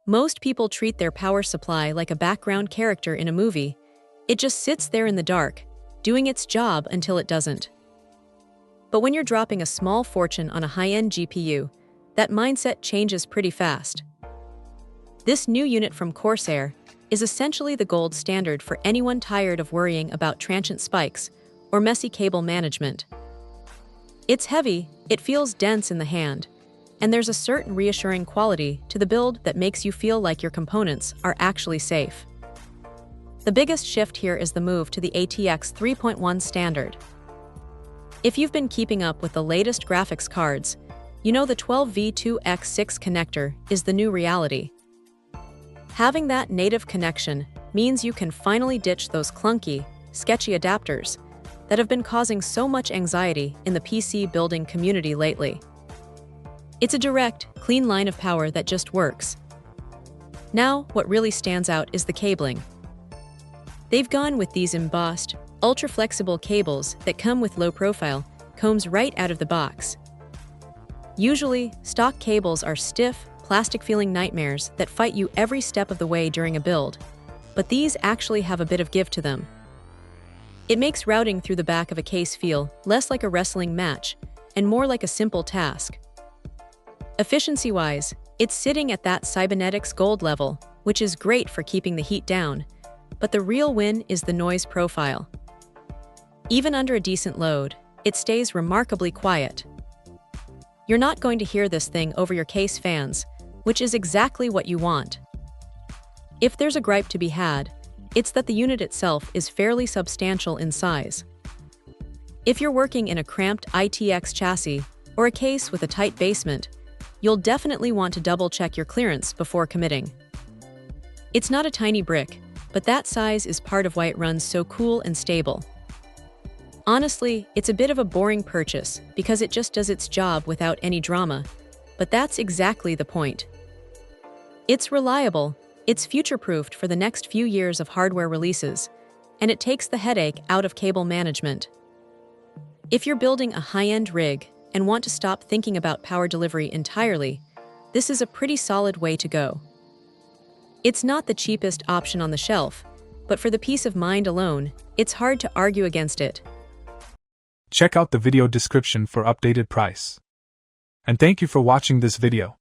Most people treat their power supply like a background character in a movie. It just sits there in the dark, doing its job until it doesn't. But when you're dropping a small fortune on a high-end GPU, that mindset changes pretty fast. This new unit from Corsair is essentially the gold standard for anyone tired of worrying about transient spikes or messy cable management. It's heavy, it feels dense in the hand, and there's a certain reassuring quality to the build that makes you feel like your components are actually safe. The biggest shift here is the move to the ATX 3.1 standard. If you've been keeping up with the latest graphics cards, you know the 12V2X6 connector is the new reality. Having that native connection means you can finally ditch those clunky, sketchy adapters that have been causing so much anxiety in the PC building community lately. It's a direct, clean line of power that just works. Now, what really stands out is the cabling. They've gone with these embossed, ultra-flexible cables that come with low-profile combs right out of the box. Usually, stock cables are stiff, plastic-feeling nightmares that fight you every step of the way during a build, but these actually have a bit of give to them. It makes routing through the back of a case feel less like a wrestling match and more like a simple task. Efficiency-wise, it's sitting at that cybernetics gold level, which is great for keeping the heat down, but the real win is the noise profile. Even under a decent load, it stays remarkably quiet. You're not going to hear this thing over your case fans, which is exactly what you want. If there's a gripe to be had, it's that the unit itself is fairly substantial in size. If you're working in a cramped ITX chassis or a case with a tight basement, you'll definitely want to double-check your clearance before committing. It's not a tiny brick, but that size is part of why it runs so cool and stable. Honestly, it's a bit of a boring purchase because it just does its job without any drama, but that's exactly the point. It's reliable, it's future-proofed for the next few years of hardware releases, and it takes the headache out of cable management. If you're building a high-end rig and want to stop thinking about power delivery entirely, this is a pretty solid way to go. It's not the cheapest option on the shelf, but for the peace of mind alone, it's hard to argue against it. Check out the video description for updated price. And thank you for watching this video.